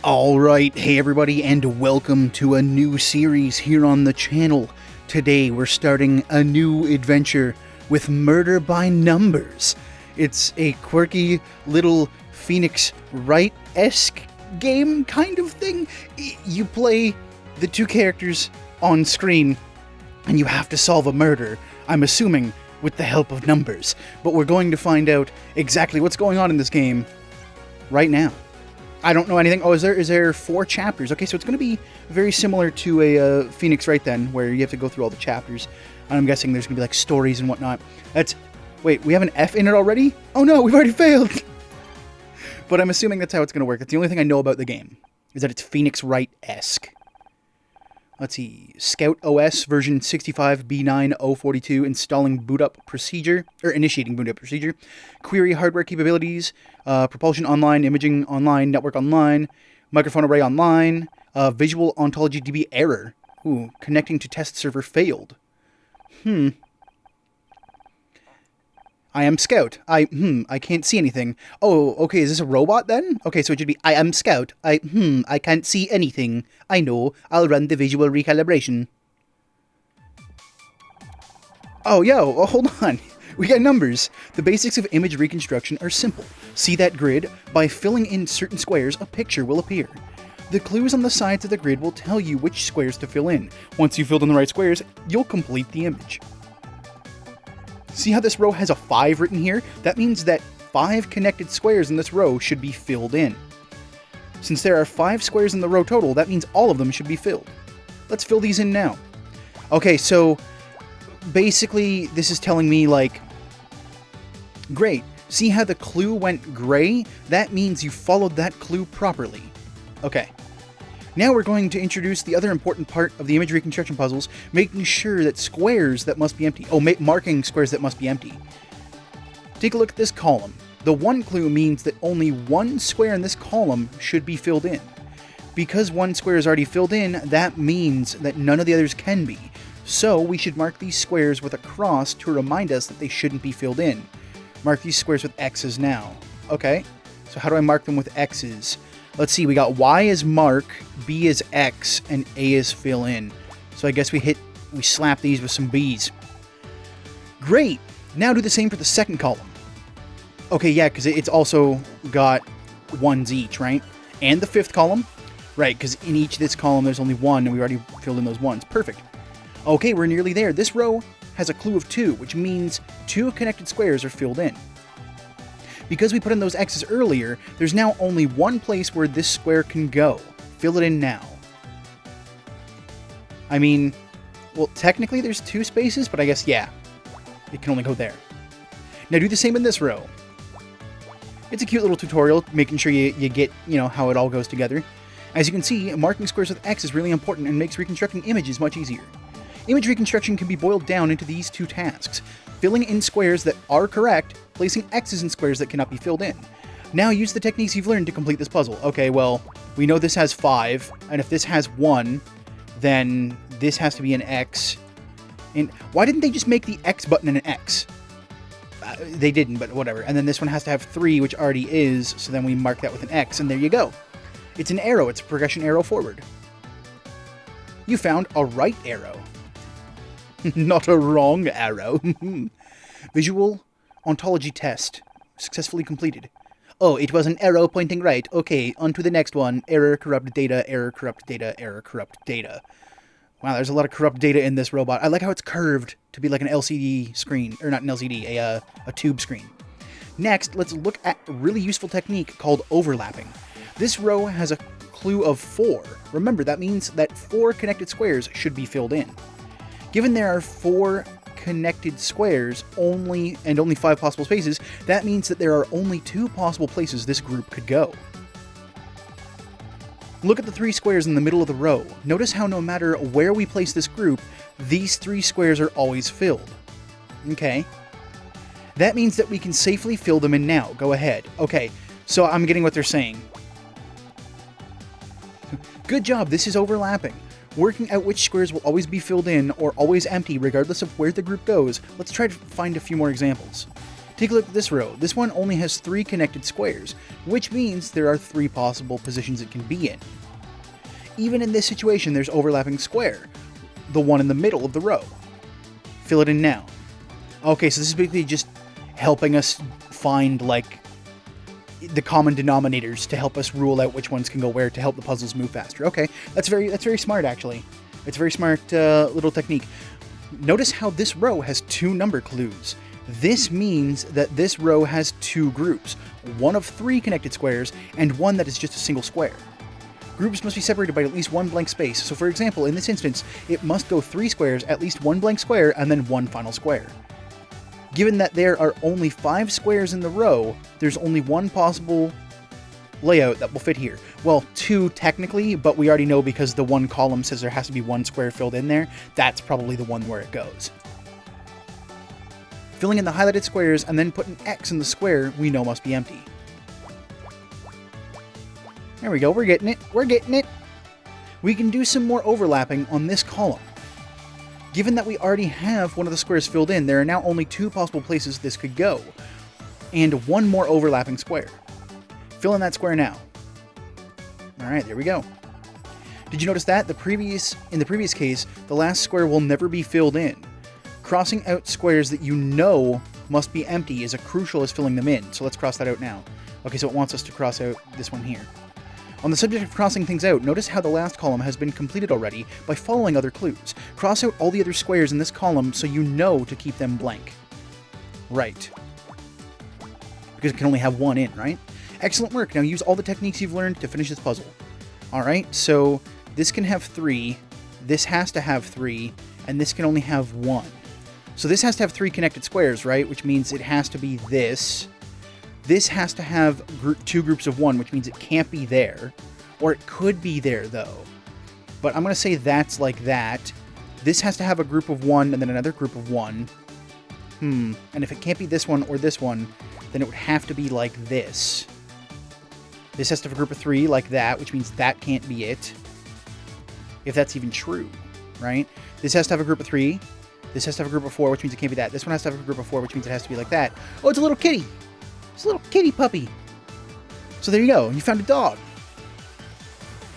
Alright, hey everybody, and welcome to a new series here on the channel. Today we're starting a new adventure with Murder by Numbers. It's a quirky little Phoenix Wright-esque game kind of thing. You play the two characters on screen and you have to solve a murder, I'm assuming with the help of numbers. But we're going to find out exactly what's going on in this game right now. I don't know anything. Oh, is there 4 chapters? Okay, so it's going to be very similar to a Phoenix Wright then, where you have to go through all the chapters. And I'm guessing there's going to be like stories and whatnot. Wait, we have an F in it already? Oh no, we've already failed! But I'm assuming that's how it's going to work. That's the only thing I know about the game, is that it's Phoenix Wright-esque. Let's see, Scout OS version 65B9042, installing boot up procedure, or initiating boot up procedure, query hardware capabilities, propulsion online, imaging online, network online, microphone array online, visual ontology DB error. Ooh, connecting to test server failed. I am Scout. I can't see anything. Oh, okay, is this a robot then? Okay, so it should be, I am Scout. I can't see anything. I know, I'll run the visual recalibration. Oh, hold on. We got numbers. The basics of image reconstruction are simple. See that grid? By filling in certain squares, a picture will appear. The clues on the sides of the grid will tell you which squares to fill in. Once you've filled in the right squares, you'll complete the image. See how this row has a 5 written here? That means that 5 connected squares in this row should be filled in. Since there are 5 squares in the row total, that means all of them should be filled. Let's fill these in now. Okay, so basically this is telling me, like, great. See how the clue went gray? That means you followed that clue properly. Okay. Now we're going to introduce the other important part of the image reconstruction puzzles, making sure that squares that must be empty. Oh, marking squares that must be empty. Take a look at this column. The one clue means that only one square in this column should be filled in. Because one square is already filled in, that means that none of the others can be. So we should mark these squares with a cross to remind us that they shouldn't be filled in. Mark these squares with X's now. Okay, so how do I mark them with X's? Let's see, we got Y is mark, B is X, and A is fill in. So I guess we slap these with some B's. Great! Now do the same for the second column. Okay, yeah, because it's also got ones each, right? And the fifth column? Right, because in each of this column there's only one, and we already filled in those ones. Perfect. Okay, we're nearly there. This row has a clue of 2, which means 2 connected squares are filled in. Because we put in those X's earlier, there's now only one place where this square can go. Fill it in now. I mean, well, technically there's 2 spaces, but I guess, yeah, it can only go there. Now do the same in this row. It's a cute little tutorial, making sure you get, how it all goes together. As you can see, marking squares with X is really important and makes reconstructing images much easier. Image reconstruction can be boiled down into these 2 tasks: filling in squares that are correct, placing X's in squares that cannot be filled in. Now use the techniques you've learned to complete this puzzle. Okay, well, we know this has 5, and if this has 1, then this has to be an X. And why didn't they just make the X button an X? They didn't, but whatever. And then this one has to have 3, which already is, so then we mark that with an X, and there you go. It's an arrow. It's a progression arrow forward. You found a right arrow. Not a wrong arrow. Visual ontology test. Successfully completed. Oh, it was an arrow pointing right. Okay, on to the next one. Error, corrupt data, error, corrupt data, error, corrupt data. Wow, there's a lot of corrupt data in this robot. I like how it's curved to be like an LCD screen. Or not an LCD, a tube screen. Next, let's look at a really useful technique called overlapping. This row has a clue of 4. Remember, that means that 4 connected squares should be filled in. Given there are 4 connected squares only 5 possible spaces, that means that there are only 2 possible places this group could go. Look at the 3 squares in the middle of the row. Notice how no matter where we place this group, these 3 squares are always filled. Okay. That means that we can safely fill them in now. Go ahead. Okay, so I'm getting what they're saying. Good job, this is overlapping. Working out which squares will always be filled in or always empty regardless of where the group goes, let's try to find a few more examples. Take a look at this row. This one only has 3 connected squares, which means there are 3 possible positions it can be in. Even in this situation, there's overlapping square, the one in the middle of the row. Fill it in now. Okay, so this is basically just helping us find, like, the common denominators to help us rule out which ones can go where to help the puzzles move faster. Okay, that's very smart, actually. It's a very smart little technique. Notice how this row has 2 number clues. This means that this row has 2 groups, one of 3 connected squares and one that is just a single square. Groups must be separated by at least 1 blank space. So for example, in this instance, it must go 3 squares, at least 1 blank square, and then 1 final square. Given that there are only 5 squares in the row, there's only 1 possible layout that will fit here. Well, 2 technically, but we already know because the 1 column says there has to be 1 square filled in there, that's probably the one where it goes. Filling in the highlighted squares and then put an X in the square we know must be empty. There we go, we're getting it, we're getting it! We can do some more overlapping on this column. Given that we already have one of the squares filled in, there are now only 2 possible places this could go, and 1 more overlapping square. Fill in that square now. Alright, there we go. Did you notice that? In the previous case, the last square will never be filled in. Crossing out squares that you know must be empty is as crucial as filling them in, so let's cross that out now. Okay, so it wants us to cross out this one here. On the subject of crossing things out, notice how the last column has been completed already by following other clues. Cross out all the other squares in this column so you know to keep them blank. Right. Because it can only have 1 in, right? Excellent work. Now use all the techniques you've learned to finish this puzzle. Alright, so this can have 3, this has to have 3, and this can only have 1. So this has to have 3 connected squares, right? Which means it has to be this. This has to have 2 groups of 1, which means it can't be there. Or it could be there, though. But I'm going to say that's like that. This has to have a group of 1 and then another group of 1. And if it can't be this one or this one, then it would have to be like this. This has to have a group of 3 like that, which means that can't be it. If that's even true, right? This has to have a group of 3. This has to have a group of 4, which means it can't be that. This one has to have a group of 4, which means it has to be like that. Oh, it's a little kitty! It's a little kitty puppy. So there you go. You found a dog.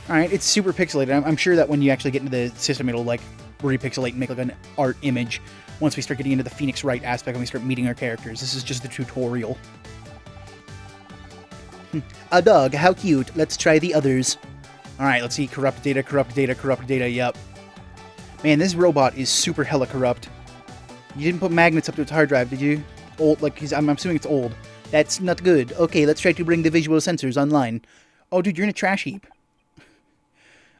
Alright, it's super pixelated. I'm sure that when you actually get into the system, it'll like repixelate and make like an art image once we start getting into the Phoenix Wright aspect and we start meeting our characters. This is just the tutorial. A dog, how cute. Let's try the others. Alright, let's see. Corrupt data, corrupt data, corrupt data. Yup. Man, this robot is super hella corrupt. You didn't put magnets up to its hard drive, did you? Old, like, I'm assuming it's old. That's not good. Okay, let's try to bring the visual sensors online. Oh, dude, you're in a trash heap.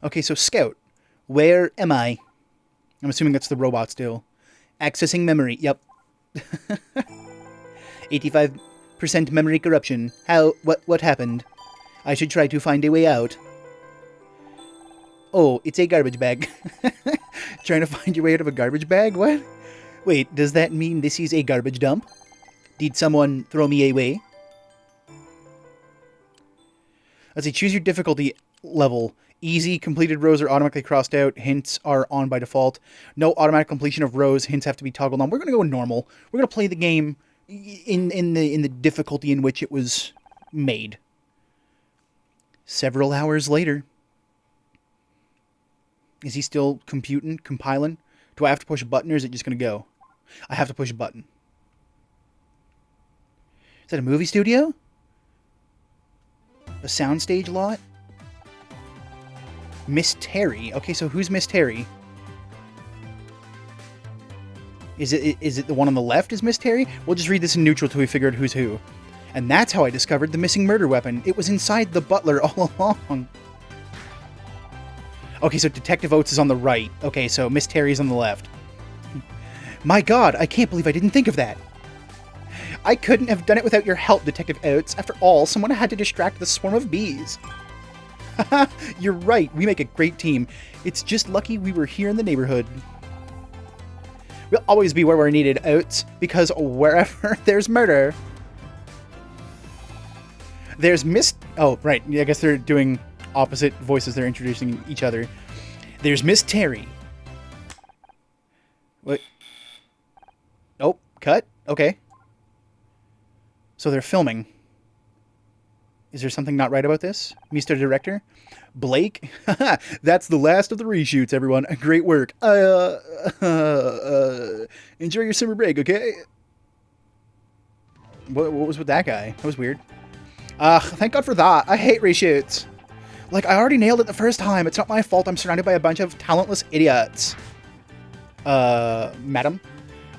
Okay, so Scout. Where am I? I'm assuming that's the robot still. Accessing memory. Yep. 85% memory corruption. How? What happened? I should try to find a way out. Oh, it's a garbage bag. Trying to find your way out of a garbage bag? What? Wait, does that mean this is a garbage dump? Did someone throw me away? Let's see, choose your difficulty level. Easy, completed rows are automatically crossed out. Hints are on by default. No automatic completion of rows. Hints have to be toggled on. We're going to go normal. We're going to play the game in the difficulty in which it was made. Several hours later. Is he still compiling? Do I have to push a button or is it just going to go? I have to push a button. Is that a movie studio? A soundstage lot? Miss Terry. Okay, so who's Miss Terry? Is it the one on the left is Miss Terry? We'll just read this in neutral till we figure out who's who. And that's how I discovered the missing murder weapon. It was inside the butler all along. Okay, so Detective Oates is on the right. Okay, so Miss Terry's on the left. My God, I can't believe I didn't think of that. I couldn't have done it without your help, Detective Oates. After all, someone had to distract the swarm of bees. Haha, you're right. We make a great team. It's just lucky we were here in the neighborhood. We'll always be where we're needed, Oates, because wherever there's murder... There's Miss... Oh, right. I guess they're doing opposite voices. They're introducing each other. There's Miss Terry. What? Oh, cut? Okay. So they're filming. Is there something not right about this, Mr. Director? Blake? That's the last of the reshoots, everyone. Great work. Enjoy your summer break, okay? What was with that guy? That was weird. Thank God for that. I hate reshoots. Like, I already nailed it the first time. It's not my fault I'm surrounded by a bunch of talentless idiots. Madam?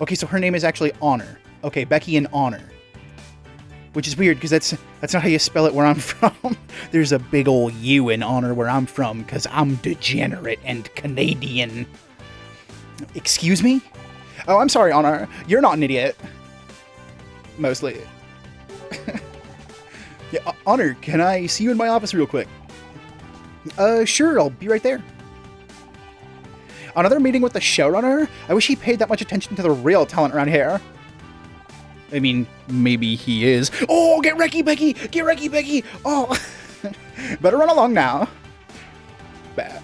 Okay, so her name is actually Honor. Okay, Becky in Honor. Which is weird, because that's not how you spell it where I'm from. There's a big old U in Honor where I'm from, because I'm degenerate and Canadian. Excuse me? Oh, I'm sorry, Honor. You're not an idiot. Mostly. Yeah, Honor, can I see you in my office real quick? Sure, I'll be right there. Another meeting with the showrunner? I wish he paid that much attention to the real talent around here. I mean, maybe he is. Oh, get Recky, Becky! Get Recky, Becky! Oh! Better run along now. Bad.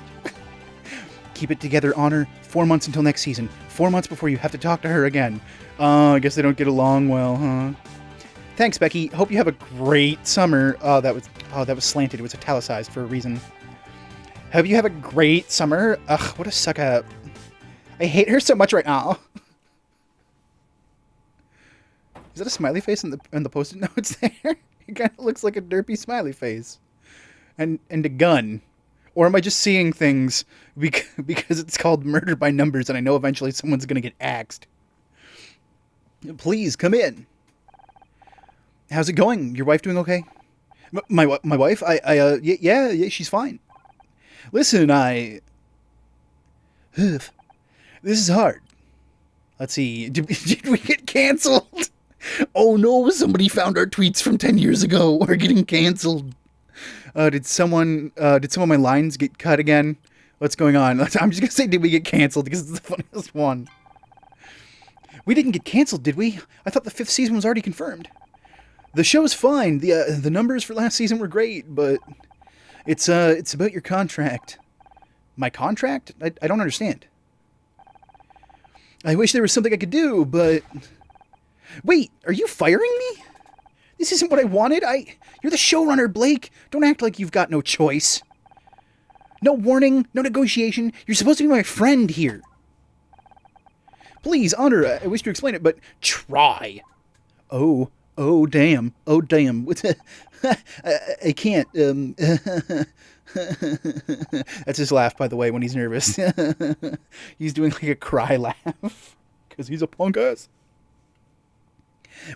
Keep it together, Honor. 4 months until next season. 4 months before you have to talk to her again. I guess they don't get along well, huh? Thanks, Becky. Hope you have a great summer. Oh, that was slanted. It was italicized for a reason. Hope you have a great summer. Ugh, what a suck up. I hate her so much right now. Is that a smiley face in the post-it notes there? It kind of looks like a derpy smiley face. And a gun. Or am I just seeing things because it's called Murder by Numbers and I know eventually someone's going to get axed? Please, come in. How's it going? Your wife doing okay? My wife? Yeah, she's fine. Listen, this is hard. Let's see. Did we get canceled? Oh no, somebody found our tweets from 10 years ago. We're getting canceled. Did some of my lines get cut again? What's going on? I'm just going to say, did we get canceled? Because it's the funniest one. We didn't get canceled, did we? I thought the 5th season was already confirmed. The show's fine. The numbers for last season were great, but it's about your contract. My contract? I don't understand. I wish there was something I could do, but... Wait, are you firing me? This isn't what I wanted. You're the showrunner, Blake. Don't act like you've got no choice. No warning, no negotiation. You're supposed to be my friend here. Please, Honor, I wish to explain it, but try. Oh, damn. Oh, damn. I can't. That's his laugh, by the way, when he's nervous. He's doing like a cry laugh. Because he's a punk ass.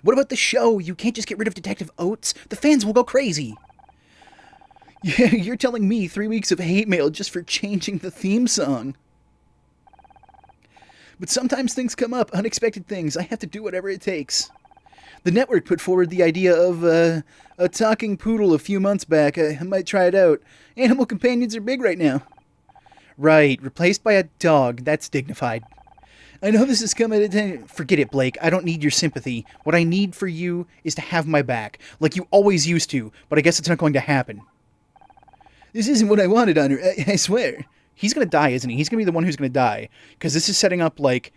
What about the show? You can't just get rid of Detective Oates. The fans will go crazy. Yeah, you're telling me 3 weeks of hate mail just for changing the theme song. But sometimes things come up, unexpected things. I have to do whatever it takes. The network put forward the idea of a talking poodle a few months back. I might try it out. Animal companions are big right now. Right, replaced by a dog. That's dignified. I know this is coming at... Forget it, Blake. I don't need your sympathy. What I need for you is to have my back, like you always used to, but I guess it's not going to happen. This isn't what I wanted, Honor. I swear. He's going to die, isn't he? He's going to be the one who's going to die, because this is setting up, like,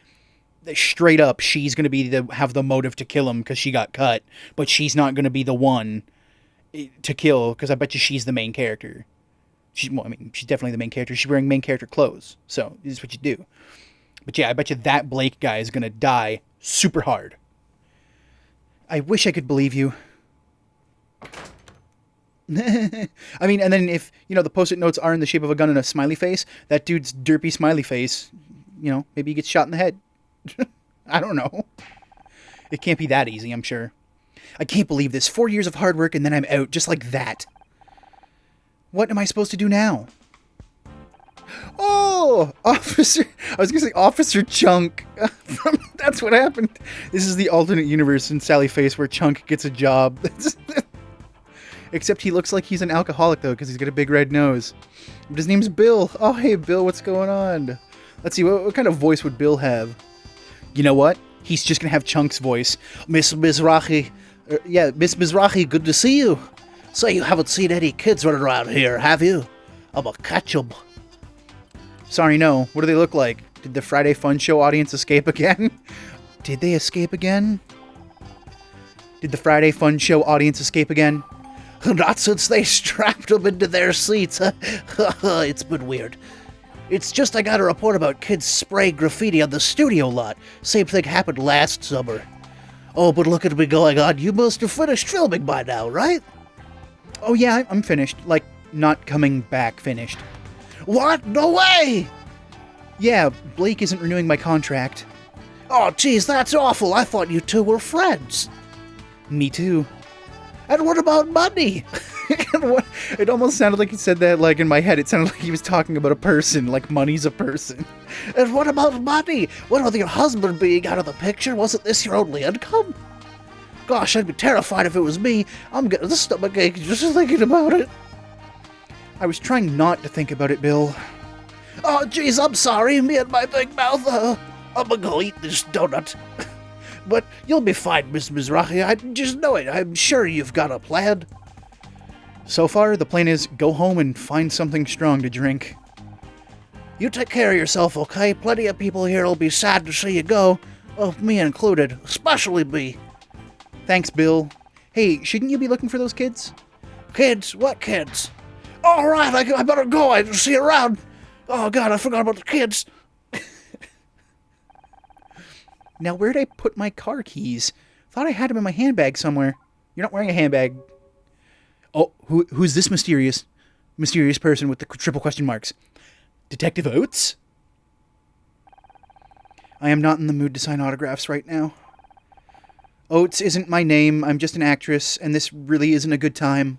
straight up, she's going to have the motive to kill him because she got cut, but she's not going to be the one to kill, because I bet you she's the main character. She's definitely the main character. She's wearing main character clothes, so this is what you do. But yeah, I bet you that Blake guy is going to die super hard. I wish I could believe you. I mean, and then if, the post-it notes are in the shape of a gun and a smiley face, that dude's derpy smiley face, maybe he gets shot in the head. I don't know. It can't be that easy, I'm sure. I can't believe this. 4 years of hard work and then I'm out, just like that. What am I supposed to do now? Oh, Officer... I was going to say Officer Chunk. That's what happened. This is the alternate universe in Sally Face where Chunk gets a job. Except he looks like he's an alcoholic, though, because he's got a big red nose. But his name's Bill. Oh, hey, Bill, what's going on? Let's see, what kind of voice would Bill have? You know what? He's just going to have Chunk's voice. Miss Mizrahi. Miss Mizrahi, good to see you. So you haven't seen any kids running around here, have you? I'm gonna catch them. Sorry, no. What do they look like? Did the Friday Fun Show audience escape again? Did they escape again? Did the Friday Fun Show audience escape again? Not since they strapped them into their seats. It's been weird. It's just I got a report about kids spraying graffiti on the studio lot. Same thing happened last summer. Oh, but look at me going on. You must have finished filming by now, right? Oh yeah, I'm finished. Like, not coming back finished. What? No way! Yeah, Blake isn't renewing my contract. Oh, geez, that's awful. I thought you two were friends. Me too. And what about money? It almost sounded like he said that, like, in my head. It sounded like he was talking about a person, like money's a person. And what about money? What with your husband being out of the picture? Wasn't this your only income? Gosh, I'd be terrified if it was me. I'm getting the stomachache just thinking about it. I was trying not to think about it, Bill. Oh, geez, I'm sorry. Me and my big mouth. I'm gonna go eat this donut. But you'll be fine, Miss Mizrahi. I just know it. I'm sure you've got a plan. So far, the plan is go home and find something strong to drink. You take care of yourself, okay? Plenty of people here will be sad to see you go. Oh, me included. Especially me. Thanks, Bill. Hey, shouldn't you be looking for those kids? Kids? What kids? All right, I better go. I see you around. Oh, God, I forgot about the kids. Now, where'd I put my car keys? Thought I had them in my handbag somewhere. You're not wearing a handbag. Oh, who's this mysterious person with the triple question marks? Detective Oates? I am not in the mood to sign autographs right now. Oates isn't my name. I'm just an actress, and this really isn't a good time.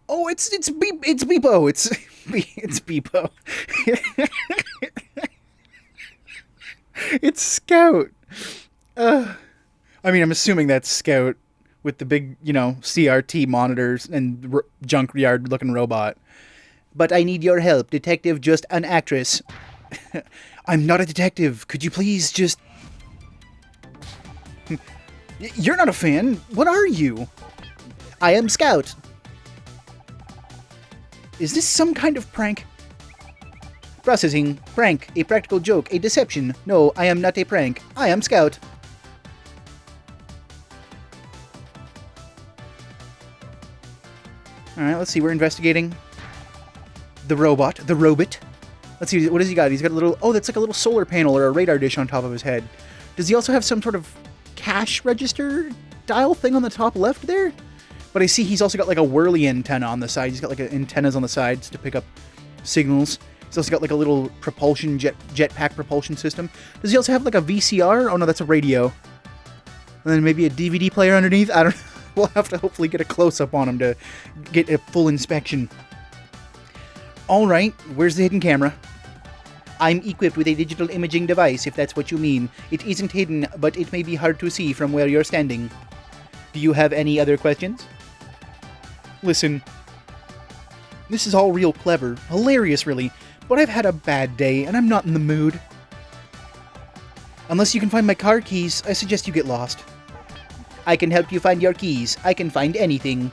Oh, it's Beepo. It's Beepo. It's Scout. I mean, I'm assuming that's Scout with the big, CRT monitors and junkyard-looking robot. But I need your help, detective, just an actress. I'm not a detective. Could you please just... You're not a fan. What are you? I am Scout. Is this some kind of prank? Processing. Prank. A practical joke. A deception. No, I am not a prank. I am Scout. Alright, let's see. We're investigating the robot. The robot. Let's see. What has he got? He's got a little... Oh, that's like a little solar panel or a radar dish on top of his head. Does he also have some sort of cash register dial thing on the top left there? But I see he's also got like a whirly antenna on the side. He's got like antennas on the sides to pick up signals. He's also got like a little propulsion jetpack propulsion system. Does he also have like a VCR? Oh no, that's a radio. And then maybe a DVD player underneath? I don't know. We'll have to hopefully get a close-up on him to get a full inspection. Alright, where's the hidden camera? I'm equipped with a digital imaging device, if that's what you mean. It isn't hidden, but it may be hard to see from where you're standing. Do you have any other questions? Listen, this is all real clever, hilarious really, but I've had a bad day and I'm not in the mood. Unless you can find my car keys, I suggest you get lost. I can help you find your keys. I can find anything.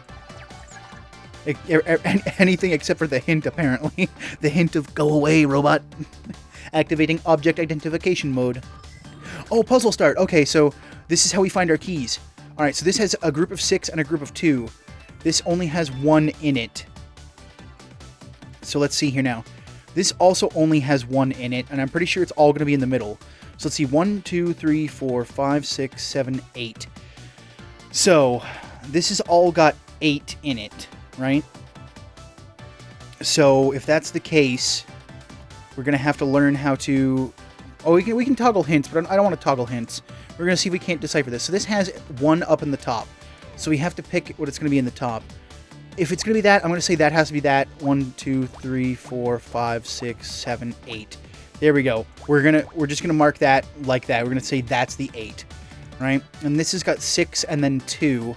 Anything except for the hint, apparently. The hint of go away, robot. Activating object identification mode. Oh, puzzle start. Okay, so this is how we find our keys. Alright, so this has a group of 6 and a group of 2. This only has 1 in it. So let's see here now. This also only has 1 in it, and I'm pretty sure it's all going to be in the middle. So let's see, 1, 2, 3, 4, 5, 6, 7, 8. So, this has all got 8 in it, right? So, if that's the case, we're going to have to learn how to... Oh, we can toggle hints, but I don't want to toggle hints. We're going to see if we can't decipher this. So this has 1 up in the top. So we have to pick what it's going to be in the top. If it's going to be that, I'm going to say that has to be that. 1, 2, 3, 4, 5, 6, 7, 8. There we go. We're just going to mark that like that. We're going to say that's the 8. Right? And this has got 6 and then 2.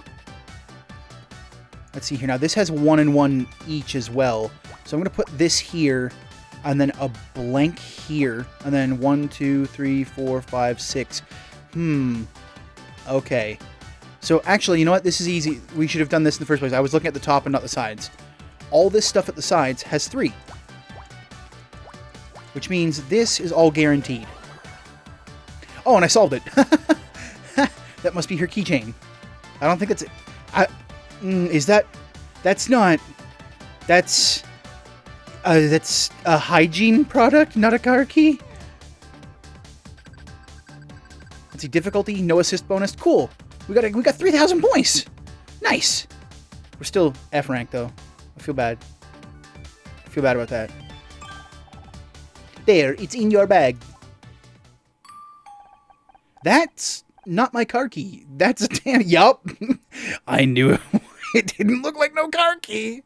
Let's see here. Now, this has 1 and 1 each as well. So I'm going to put this here, and then a blank here, and then 1, 2, 3, 4, 5, 6. Okay. So, actually, you know what? This is easy. We should have done this in the first place. I was looking at the top and not the sides. All this stuff at the sides has 3. Which means this is all guaranteed. Oh, and I solved it. That must be her keychain. I don't think that's it. Is that... That's not... That's a hygiene product, not a car key? Let's see, difficulty, no assist bonus. Cool. We got 3,000 points. Nice. We're still F rank though. I feel bad. I feel bad about that. There, it's in your bag. That's not my car key. That's a yup. I knew it. It didn't look like no car key.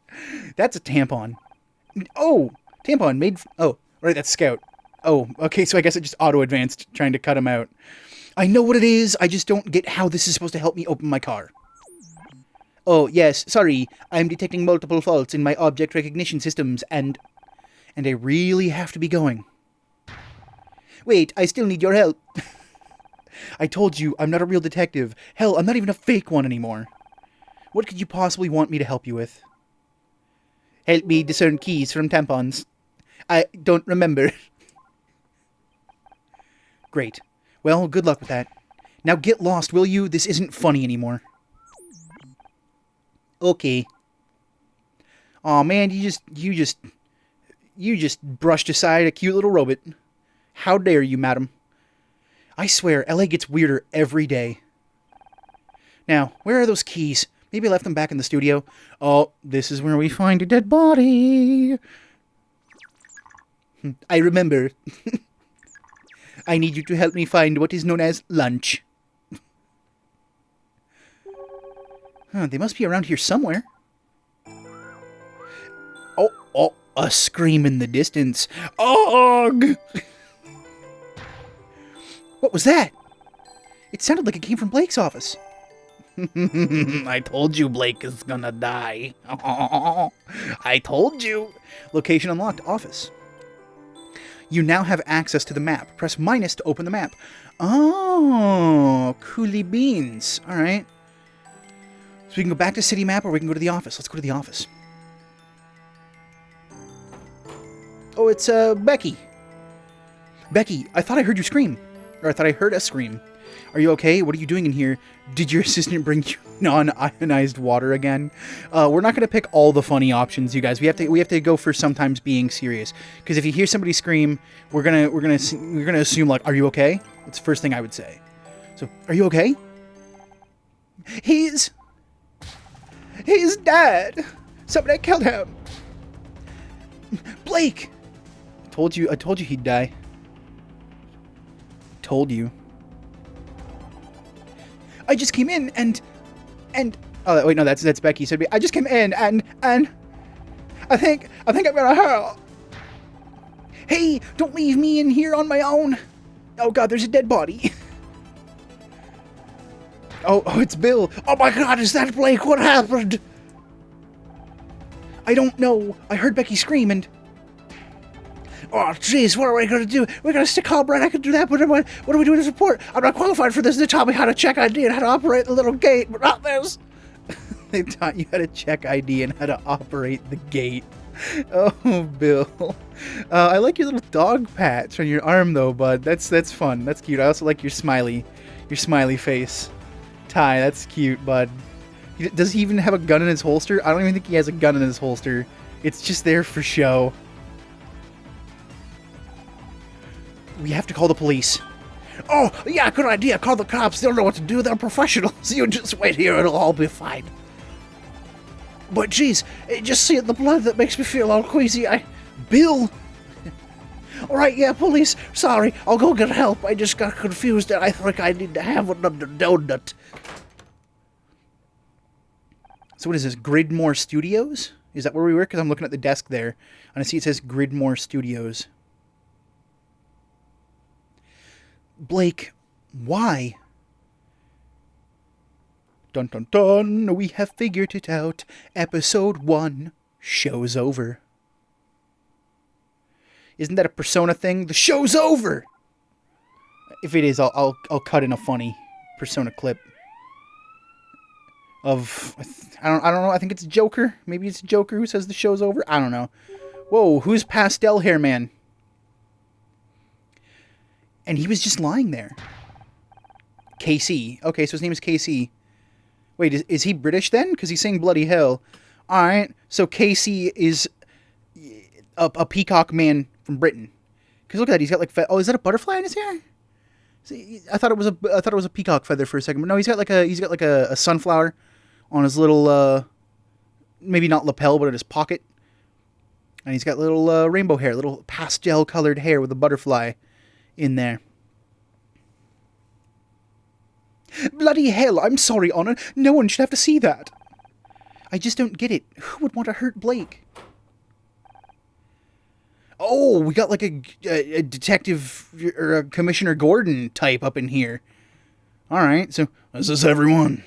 That's a tampon. Oh, tampon made... Oh, right, that's Scout. Oh, okay, so I guess it just auto-advanced trying to cut him out. I know what it is, I just don't get how this is supposed to help me open my car. Oh, yes, sorry. I'm detecting multiple faults in my object recognition systems, and I really have to be going. Wait, I still need your help. I told you, I'm not a real detective. Hell, I'm not even a fake one anymore. What could you possibly want me to help you with? Help me discern keys from tampons. I don't remember. Great. Well, good luck with that. Now get lost, will you? This isn't funny anymore. Okay. Aw, man, you just brushed aside a cute little robot. How dare you, madam? I swear, LA gets weirder every day. Now, where are those keys? Maybe I left them back in the studio. Oh, this is where we find a dead body. I remember. I need you to help me find what is known as lunch. Huh, they must be around here somewhere. Oh, a scream in the distance. Ugh! What was that? It sounded like it came from Blake's office. I told you Blake is gonna die. I told you. Location unlocked. Office. You now have access to the map. Press minus to open the map. Oh, coolie beans. All right. So we can go back to city map or we can go to the office. Let's go to the office. Oh, it's Becky. Becky, I thought I heard you scream. Or I thought I heard a scream. Are you okay? What are you doing in here? Did your assistant bring you non-ionized water again? We're not going to pick all the funny options, you guys. We have to go for sometimes being serious. Because if you hear somebody scream, we're gonna assume like, are you okay? It's the first thing I would say. So, are you okay? He's dead. Somebody killed him. Blake. I told you he'd die. Told you. I just came in and oh wait, no, that's Becky. So I just came in and I think I'm gonna hurt. Hey, don't leave me in here on my own. Oh god, there's a dead body. Oh, it's Bill. Oh my god, is that Blake? What happened? I don't know. I heard Becky scream and... Oh, jeez, what are we going to do? We're going to stick Halbrand. I can do that, but what are we doing to support? I'm not qualified for this. They taught me how to check ID and how to operate the little gate, but not this. They taught you how to check ID and how to operate the gate. Oh, Bill. I like your little dog patch on your arm, though, bud. That's fun. That's cute. I also like your smiley face. Ty, that's cute, bud. Does he even have a gun in his holster? I don't even think he has a gun in his holster. It's just there for show. We have to call the police. Oh, yeah, good idea. Call the cops. They'll know what to do. They're professionals. You just wait here. It'll all be fine. But, geez, just seeing the blood that makes me feel all queasy. Bill! All right, yeah, police. Sorry. I'll go get help. I just got confused and I think I need to have another donut. So what is this? Gridmore Studios? Is that where we work? Because I'm looking at the desk there. And I see it says Gridmore Studios. Blake, why? Dun dun dun, we have figured it out. Episode 1, show's over. Isn't that a Persona thing? The show's over! If it is, I'll cut in a funny Persona clip. Of, I don't know, I think it's Joker. Maybe it's Joker who says the show's over. I don't know. Whoa, who's Pastel Hair Man? And he was just lying there. KC. Okay, so his name is KC. Wait, is he British then? Because he's saying bloody hell. Alright, so KC is a peacock man from Britain. Because look at that, he's got like... Oh, is that a butterfly in his hair? See, I thought it was a peacock feather for a second, but no, he's got like a sunflower on his little maybe not lapel, but in his pocket, and he's got little rainbow hair, little pastel colored hair with a butterfly in there. Bloody hell! I'm sorry, Honor. No one should have to see that. I just don't get it. Who would want to hurt Blake? Oh, we got like a detective or a Commissioner Gordon type up in here. Alright, so this is everyone.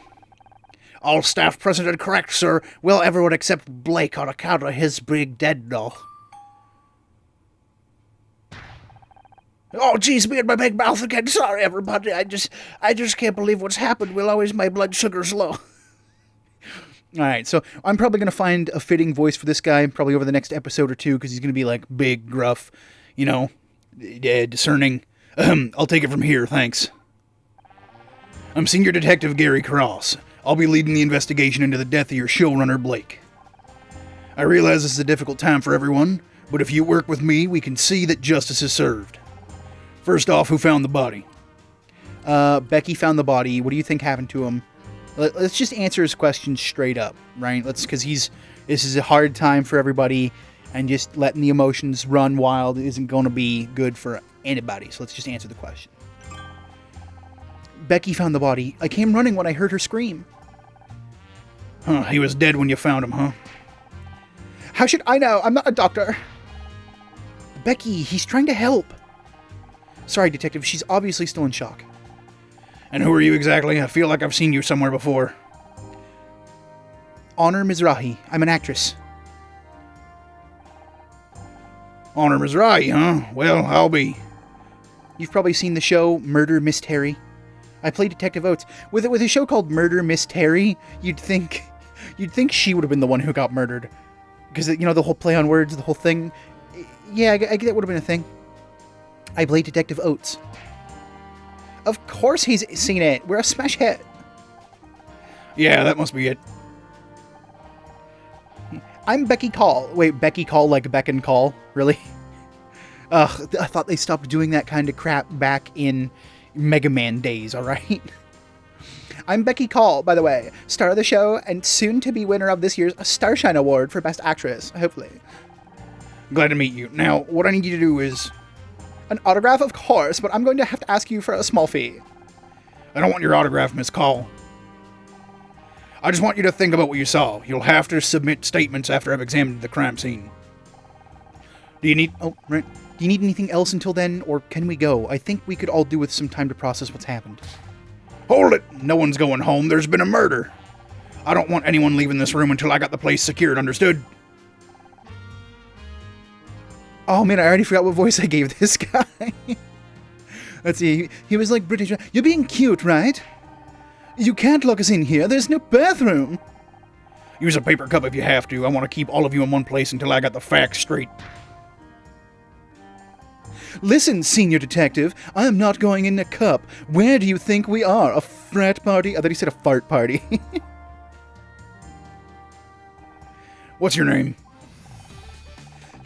All staff present and correct, sir. Well, everyone except Blake on account of his being dead and all. Oh, jeez, me and my big mouth again. Sorry, everybody. I just can't believe what's happened. Will always my blood sugar's low. Alright, so I'm probably going to find a fitting voice for this guy, probably over the next episode or two, because he's going to be, like, big, gruff, you know, discerning. I'll take it from here, thanks. I'm Senior Detective Gary Cross. I'll be leading the investigation into the death of your showrunner, Blake. I realize this is a difficult time for everyone, but if you work with me, we can see that justice is served. First off, who found the body? Becky found the body. What do you think happened to him? Let's just answer his questions straight up, right? Because this is a hard time for everybody, and just letting the emotions run wild isn't going to be good for anybody. So let's just answer the question. Becky found the body. I came running when I heard her scream. Huh, he was dead when you found him, huh? How should I know? I'm not a doctor. Becky, he's trying to help. Sorry, Detective, she's obviously still in shock. And who are you exactly? I feel like I've seen you somewhere before. Honor Mizrahi. I'm an actress. Honor Mizrahi, huh? Well, I'll be. You've probably seen the show Murder, Miss Terry. I play Detective Oates. With a show called Murder, Miss Terry, you'd think she would have been the one who got murdered. Because, you know, the whole play on words, the whole thing. Yeah, I get that would have been a thing. I play Detective Oates. Of course he's seen it. We're a smash hit. Yeah, that must be it. I'm Becky Call. Wait, Becky Call like Beck and Call? Really? Ugh, I thought they stopped doing that kind of crap back in Mega Man days, alright? I'm Becky Call, by the way. Star of the show and soon to be winner of this year's Starshine Award for Best Actress, hopefully. Glad to meet you. Now, what I need you to do is... An autograph, of course, but I'm going to have to ask you for a small fee. I don't want your autograph, Miss Call. I just want you to think about what you saw. You'll have to submit statements after I've examined the crime scene. Do you need... Oh, right. Do you need anything else until then, or can we go? I think we could all do with some time to process what's happened. Hold it! No one's going home. There's been a murder. I don't want anyone leaving this room until I got the place secured, understood? Oh man, I already forgot what voice I gave this guy. Let's see, he was like British. You're being cute, right? You can't lock us in here, there's no bathroom. Use a paper cup if you have to. I want to keep all of you in one place until I got the facts straight. Listen, Senior Detective, I am not going in a cup. Where do you think we are? A frat party? I thought he said a fart party. What's your name?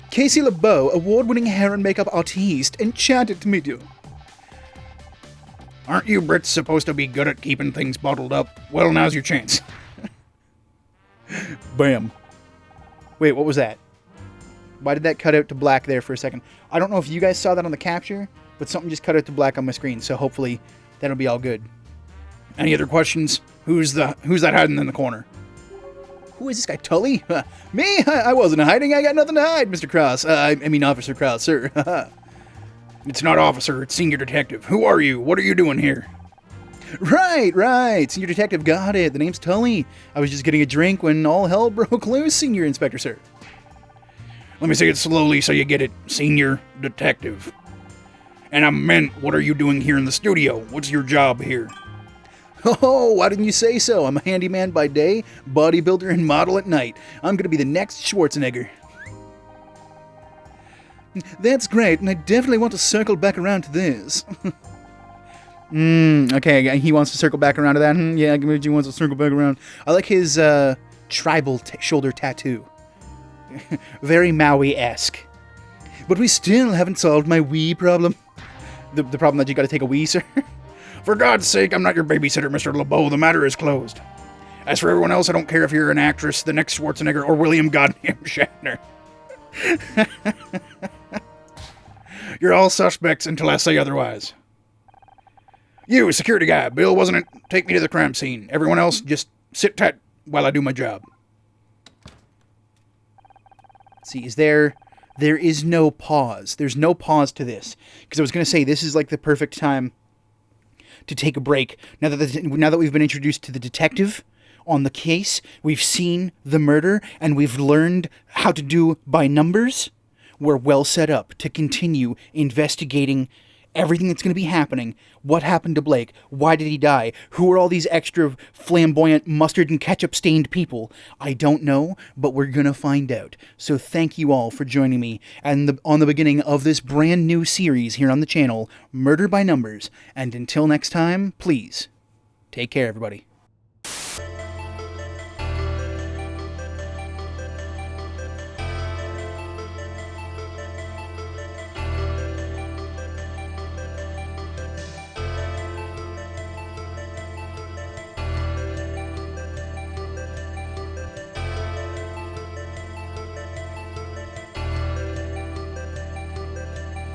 Casey LeBeau, award-winning hair and makeup artiste. Enchanted to meet you. Aren't you Brits supposed to be good at keeping things bottled up? Well, now's your chance. Bam. Wait, what was that? Why did that cut out to black there for a second? I don't know if you guys saw that on the capture, but something just cut out to black on my screen, so hopefully that'll be all good. Any other questions? Who's that hiding in the corner? Who is this guy, Tully? Me? I wasn't hiding. I got nothing to hide, Mr. Cross. I mean, Officer Cross, sir. It's not officer, it's senior detective. Who are you? What are you doing here? Right. Senior detective, got it. The name's Tully. I was just getting a drink when all hell broke loose, Senior Inspector, sir. Let me say it slowly so you get it. Senior detective. And I meant, what are you doing here in the studio? What's your job here? Oh, why didn't you say so? I'm a handyman by day, bodybuilder, and model at night. I'm going to be the next Schwarzenegger. That's great, and I definitely want to circle back around to this. Okay, he wants to circle back around to that. Yeah, Gamuji wants to circle back around. I like his tribal shoulder tattoo. Very Maui-esque. But we still haven't solved my wee problem. The problem that you gotta take a wee, sir? For God's sake, I'm not your babysitter, Mr. LeBeau. The matter is closed. As for everyone else, I don't care if you're an actress, the next Schwarzenegger, or William Goddamn Shatner. You're all suspects until I say otherwise. You, security guy, Bill, wasn't it? Take me to the crime scene. Everyone else, just sit tight while I do my job. See, there is no pause. There's no pause to this. Because I was going to say, this is like the perfect time to take a break. Now that we've been introduced to the detective on the case, we've seen the murder, and we've learned how to do by numbers, we're well set up to continue investigating everything that's going to be happening. What happened to Blake? Why did he die? Who are all these extra flamboyant mustard and ketchup stained people? I don't know, but we're going to find out. So thank you all for joining me on the beginning of this brand new series here on the channel, Murder by Numbers. And until next time, please, take care, everybody.